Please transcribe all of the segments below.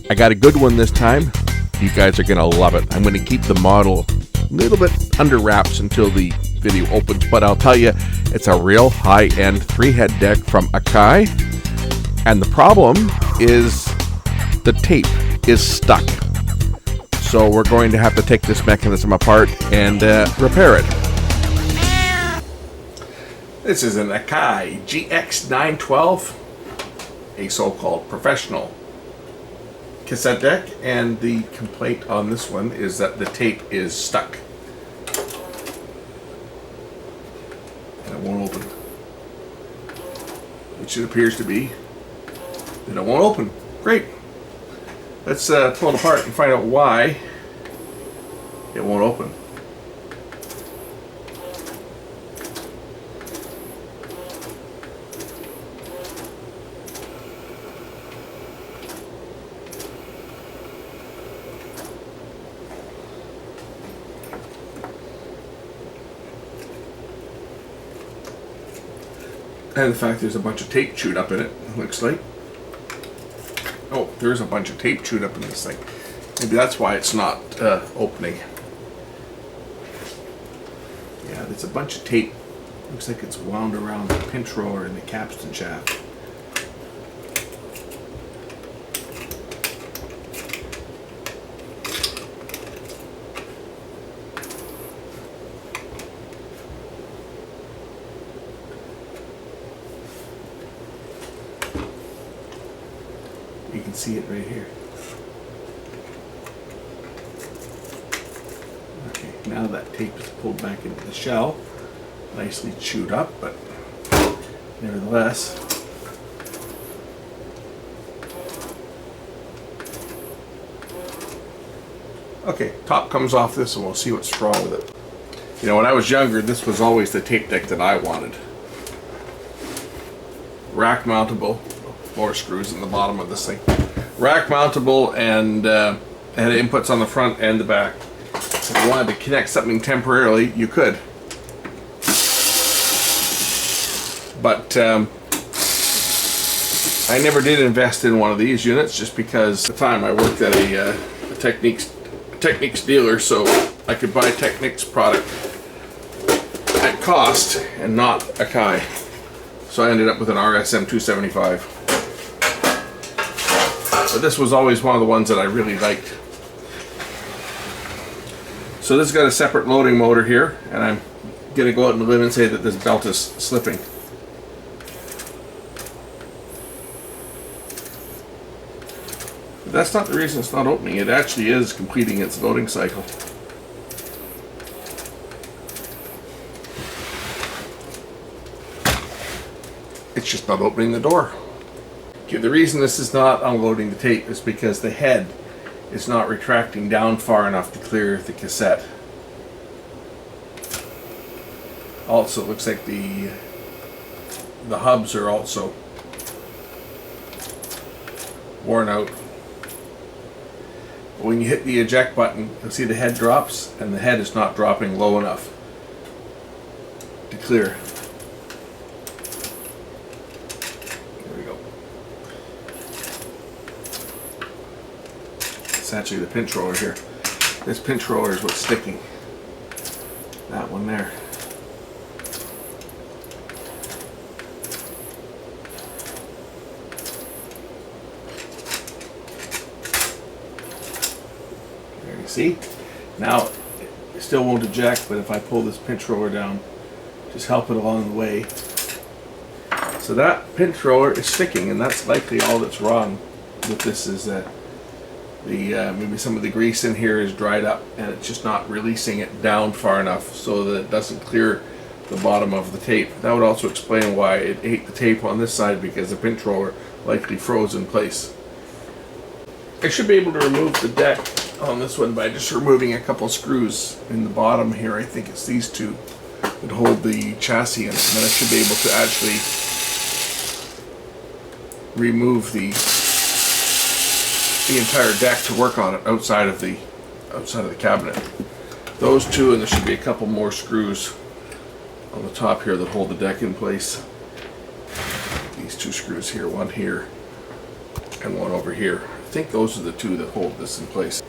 I got a good one this time. You guys are going to love it. I'm going to keep the model a little bit under wraps until the video opens, but I'll tell you, it's a real high-end 3-head deck from Akai, and the problem is the tape is stuck. So we're going to have to take this mechanism apart and repair it. This is an Akai GX912, a so-called professional cassette deck, and the complaint on this one is that the tape is stuck. And it won't open. Which it appears to be that it won't open. Great. Let's pull it apart and find out why it won't open. And in fact, there's a bunch of tape chewed up in it, looks like. Oh, there's a bunch of tape chewed up in this thing. Maybe that's why it's not opening. Yeah, there's a bunch of tape. Looks like it's wound around the pinch roller and the capstan shaft. You can see it right here. Okay, now that tape is pulled back into the shell, nicely chewed up, but nevertheless. Okay, top comes off this and we'll see what's wrong with it. You know, when I was younger, this was always the tape deck that I wanted. Rack mountable. More screws in the bottom of this thing. Rack mountable, and it had inputs on the front and the back. If you wanted to connect something temporarily, you could. But I never did invest in one of these units just because at the time I worked at a Techniques dealer, so I could buy Techniques product at cost and not Akai. So I ended up with an RSM 275. But this was always one of the ones that I really liked. So this has got a separate loading motor here, and I'm going to go out on the limb and say that this belt is slipping. But that's not the reason it's not opening. It actually is completing its loading cycle. It's just not opening the door. Okay, the reason this is not unloading the tape is because the head is not retracting down far enough to clear the cassette. Also, it looks like the hubs are also worn out. When you hit the eject button, you'll see the head drops, and the head is not dropping low enough to clear. It's actually the pinch roller here. This pinch roller is what's sticking. That one there. There you see. Now it still won't eject, but if I pull this pinch roller down, just help it along the way. So that pinch roller is sticking, and that's likely all that's wrong with this, is that maybe some of the grease in here is dried up and it's just not releasing it down far enough so that it doesn't clear the bottom of the tape. That would also explain why it ate the tape on this side, because the pinch roller likely froze in place. I should be able to remove the deck on this one by just removing a couple screws in the bottom here. I think it's these two that hold the chassis in it, and then I should be able to actually remove the entire deck to work on it outside of the cabinet. Those two, and there should be a couple more screws on the top here that hold the deck in place. These two screws here, one here, and one over here. I think those are the two that hold this in place.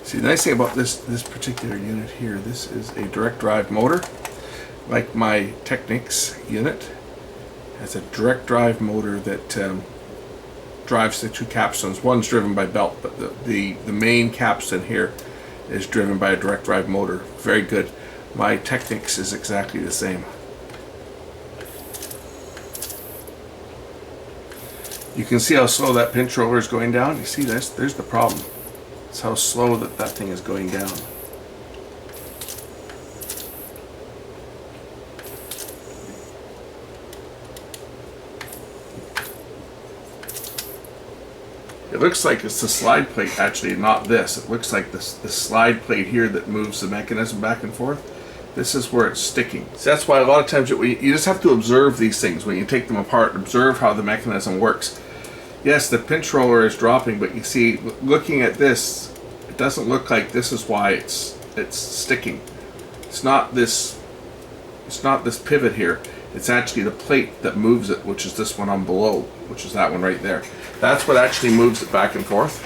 See, the nice thing about this particular unit here, this is a direct drive motor. Like my Technics unit, has a direct drive motor that drives the two capstans. One's driven by belt, but the main capstan here is driven by a direct drive motor. Very good. My Technics is exactly the same. You can see how slow that pinch roller is going down. You see this? There's the problem. It's how slow that thing is going down. It looks like it's the slide plate, actually, not this. It looks like this slide plate here that moves the mechanism back and forth. This is where it's sticking. So that's why a lot of times you just have to observe these things when you take them apart. Observe how the mechanism works. Yes, the pinch roller is dropping, but you see, looking at this, it doesn't look like this is why it's sticking. It's not this pivot here. It's actually the plate that moves it, which is this one on below, which is that one right there. That's what actually moves it back and forth,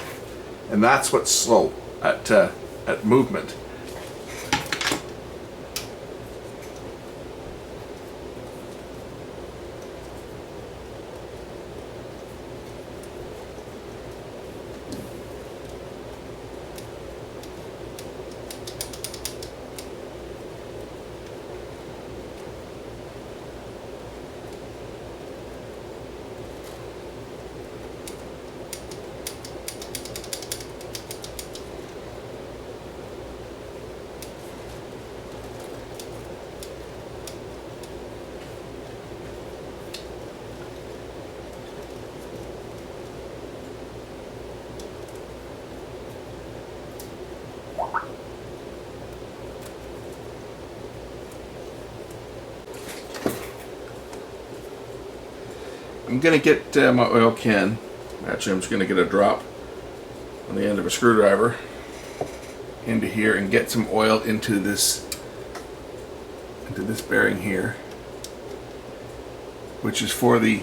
and that's what's slow at movement. I'm going to get my oil can. Actually, I'm just going to get a drop on the end of a screwdriver into here and get some oil into this bearing here, which is for the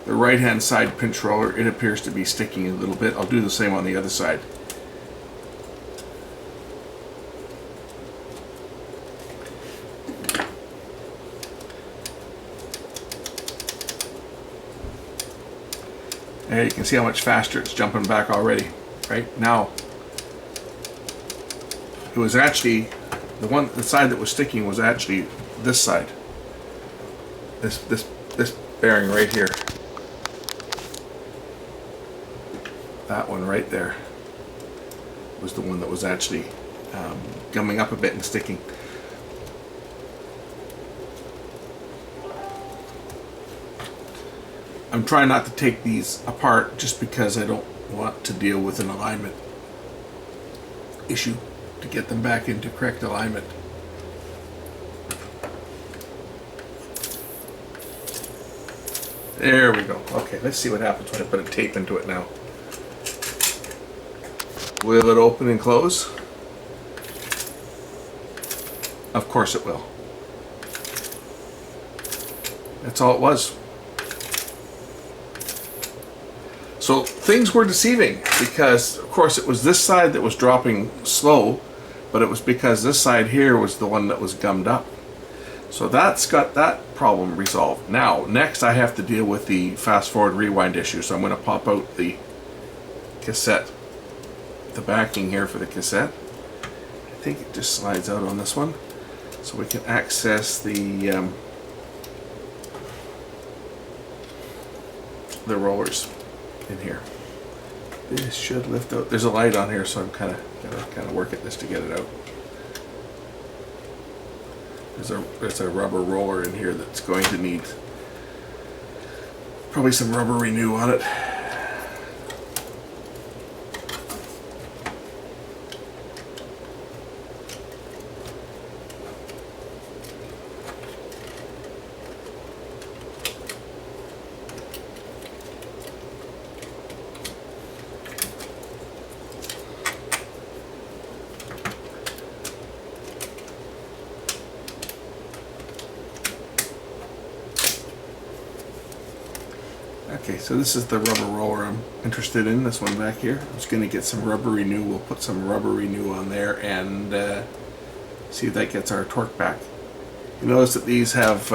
right hand side pinch roller. It appears to be sticking a little bit. I'll do the same on the other side. There you can see how much faster it's jumping back already. Right now, it was actually the side that was sticking was actually this side. This bearing right here. That one right there was the one that was actually gumming up a bit and sticking. I'm trying not to take these apart just because I don't want to deal with an alignment issue to get them back into correct alignment. There we go. Okay, let's see what happens when I put a tape into it now. Will it open and close? Of course it will. That's all it was. So things were deceiving because, of course, it was this side that was dropping slow, but it was because this side here was the one that was gummed up. So that's got that problem resolved. Now, next I have to deal with the fast forward rewind issue. So I'm going to pop out the cassette, the backing here for the cassette. I think it just slides out on this one. So we can access the rollers in here. This should lift out. There's a light on here, so I'm kind of work at this to get it out. There's a rubber roller in here that's going to need probably some rubber renew on it. Okay, so this is the rubber roller I'm interested in, this one back here. I'm just going to get some rubber renew. We'll put some rubber renew on there and see if that gets our torque back. You notice that these have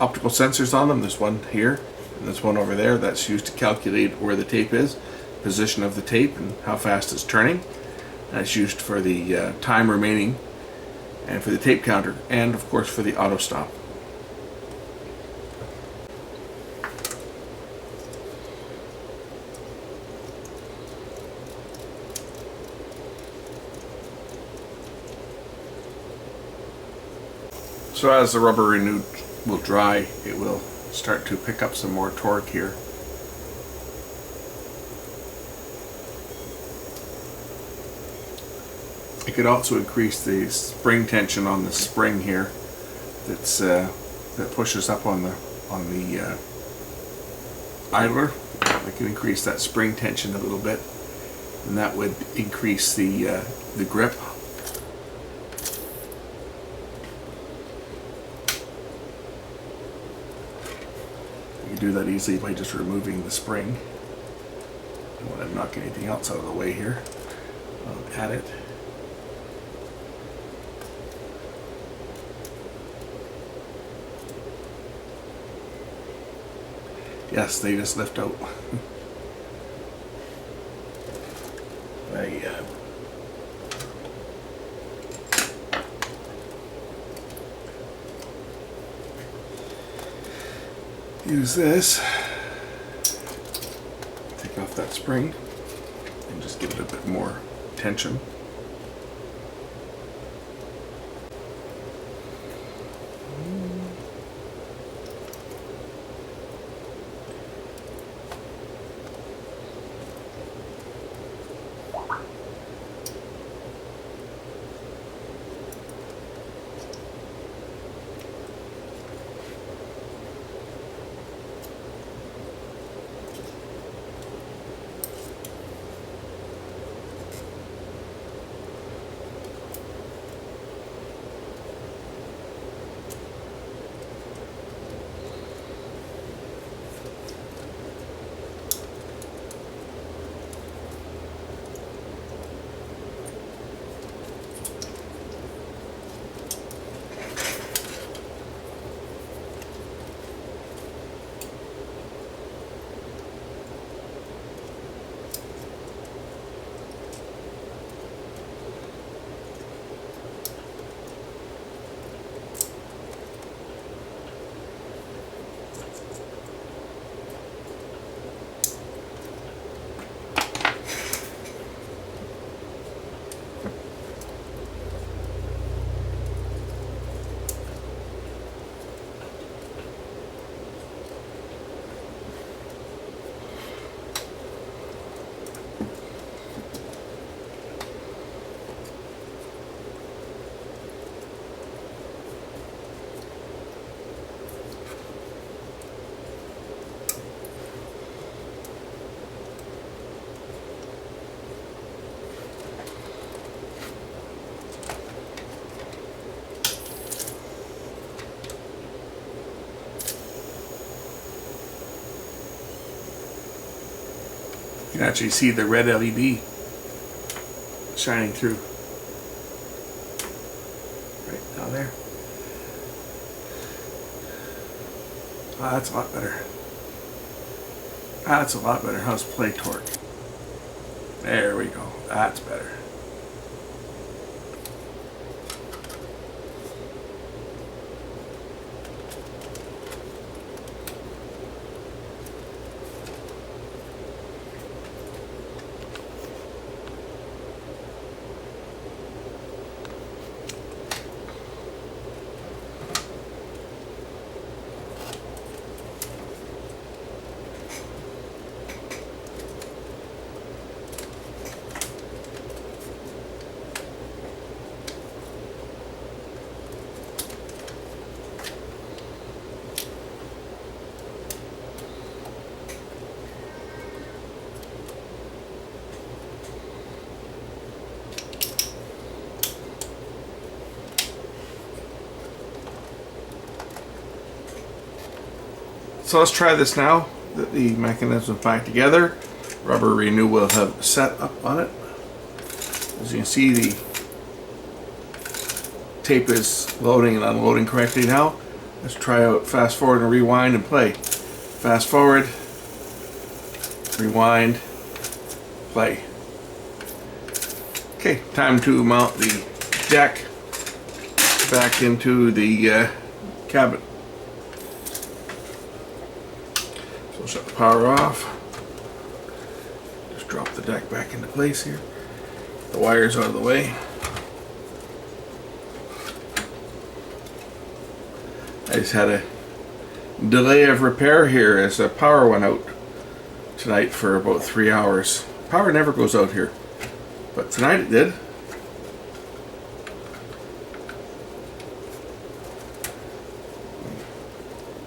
optical sensors on them. There's one here and there's one over there. That's used to calculate where the tape is, position of the tape and how fast it's turning. That's used for the time remaining and for the tape counter and of course for the auto stop. So as the rubber renew will dry, it will start to pick up some more torque here. It could also increase the spring tension on the spring here. That pushes up on the idler. I can increase that spring tension a little bit, and that would increase the grip. You can do that easily by just removing the spring. I don't want to knock anything else out of the way here. I'll add it. Yes, they just lift out. Use this, take off that spring and just give it a bit more tension. You can actually see the red LED shining through. Right down there. Ah, that's a lot better. Ah, that's a lot better. How's play torque? There we go. That's better. So let's try this now that the mechanism is back together. Rubber renew will have set up on it. As you can see, the tape is loading and unloading correctly now. Let's try out fast forward and rewind and play. Fast forward, rewind, play. Okay, time to mount the jack back into the cabinet. So shut the power off. Just drop the deck back into place here. The wires out of the way. I just had a delay of repair here as the power went out tonight for about 3 hours. Power never goes out here, but tonight it did.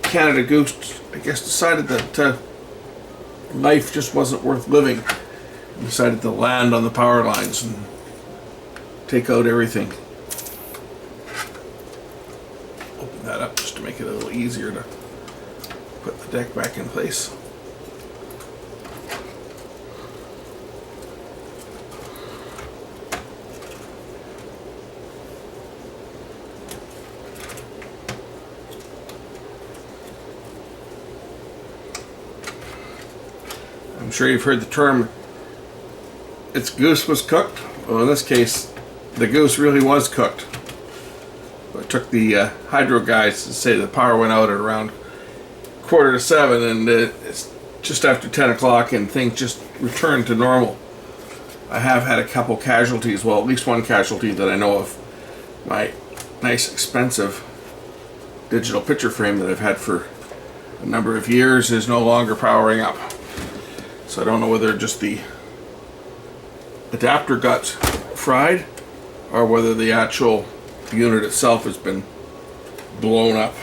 Canada Goose, I guess, decided that life just wasn't worth living. And decided to land on the power lines and take out everything. Open that up just to make it a little easier to put the deck back in place. I'm sure you've heard the term, its goose was cooked. Well, in this case, the goose really was cooked. It took the hydro guys to say the power went out at around 6:45, and it's just after 10 o'clock and things just returned to normal. I have had a couple casualties, well, at least one casualty that I know of. My nice expensive digital picture frame that I've had for a number of years is no longer powering up. So I don't know whether just the adapter got fried or whether the actual unit itself has been blown up.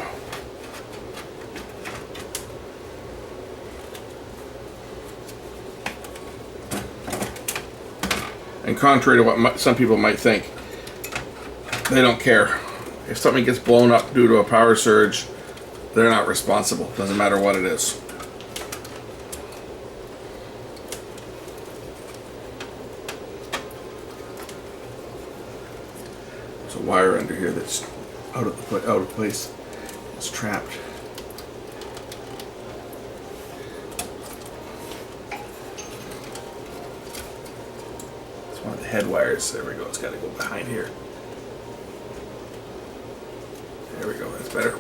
And contrary to what some people might think, they don't care. If something gets blown up due to a power surge, they're not responsible. Doesn't matter what it is. There's a wire under here that's out of place. It's trapped. It's one of the head wires. There we go. It's got to go behind here. There we go. That's better.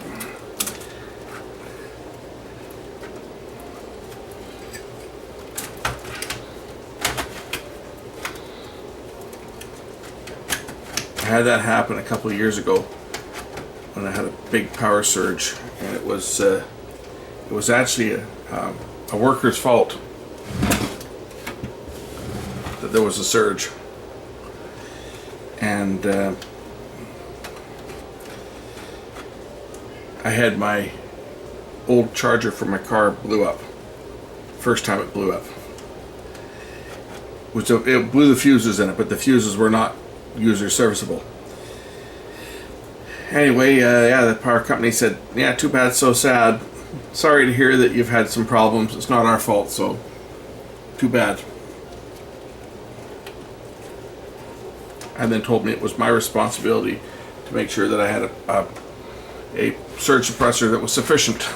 I had that happen a couple of years ago when I had a big power surge, and it was actually a worker's fault that there was a surge, and I had my old charger for my car blew up. First time it blew up. It blew the fuses in it, but the fuses were not user serviceable. Anyway, yeah, the power company said, yeah, too bad, so sad. Sorry to hear that you've had some problems. It's not our fault, so too bad. and then told me it was my responsibility to make sure that I had a surge suppressor that was sufficient.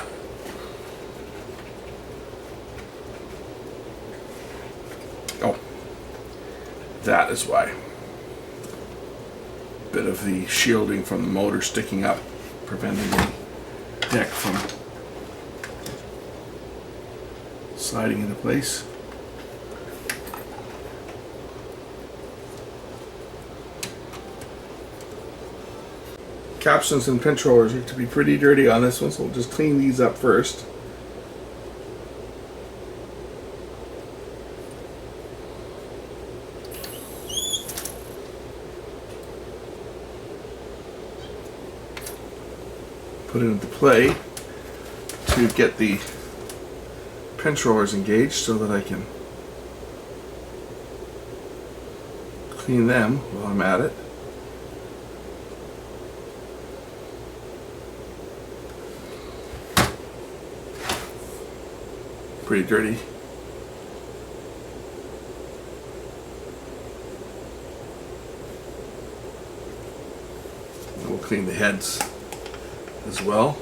Oh, that is why. Bit of the shielding from the motor sticking up, preventing the deck from sliding into place. Capstans and pinch rollers need to be pretty dirty on this one, so we'll just clean these up first. Put it into play to get the pinch rollers engaged so that I can clean them while I'm at it. Pretty dirty. And we'll clean the heads as well.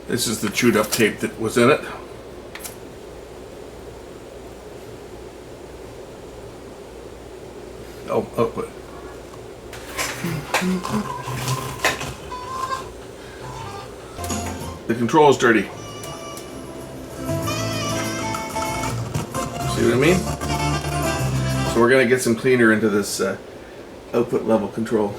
This is the chewed up tape that was in it. Oh, output. The control's dirty. See what I mean? So we're going to get some cleaner into this output level control.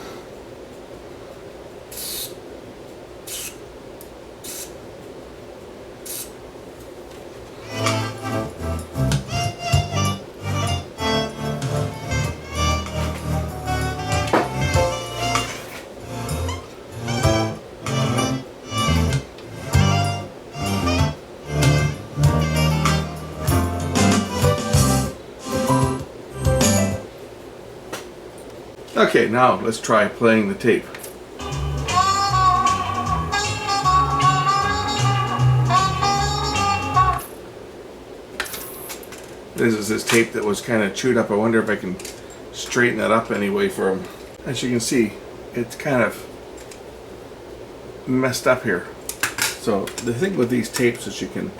Okay, now let's try playing the tape. This is this tape that was kind of chewed up. I wonder if I can straighten that up anyway for him. As you can see, it's kind of messed up here. So the thing with these tapes is the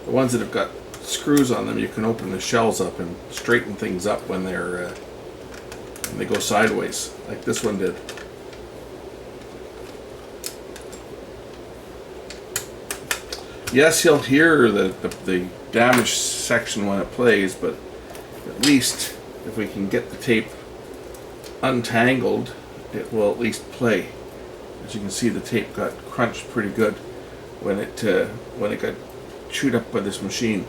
ones that have got screws on them, you can open the shells up and straighten things up when they go sideways, like this one did. Yes, you'll hear the damaged section when it plays, but at least if we can get the tape untangled, it will at least play. As you can see, the tape got crunched pretty good when it got chewed up by this machine.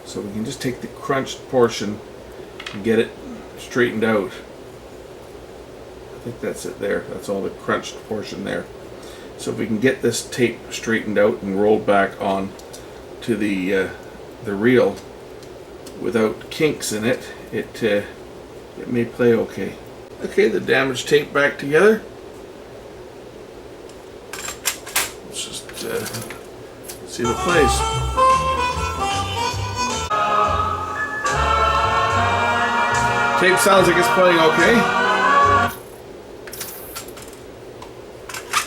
So we can just take the crunched portion and get it straightened out. I think that's it there. That's all the crunched portion there. So if we can get this tape straightened out and rolled back on to the reel without kinks in it, it may play okay. Okay, the damaged tape back together. Let's just see if it plays. Tape sounds like it's playing okay.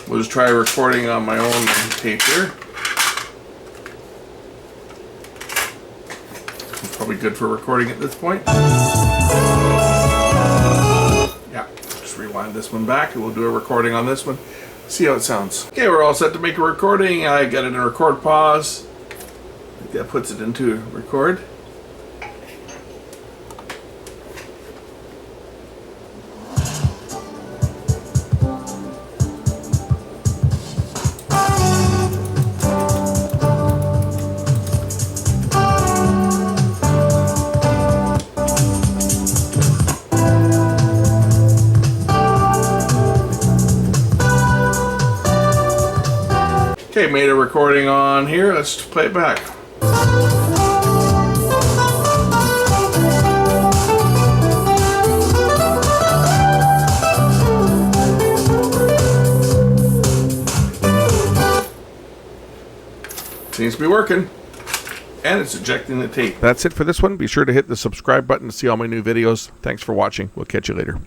We'll just try recording on my own tape here. Probably good for recording at this point. Yeah, just rewind this one back and we'll do a recording on this one. See how it sounds. Okay, we're all set to make a recording. I got it in record pause. I think that puts it into record. Okay, made a recording on here. Let's play it back. Seems to be working. And it's ejecting the tape. That's it for this one. Be sure to hit the subscribe button to see all my new videos. Thanks for watching. We'll catch you later.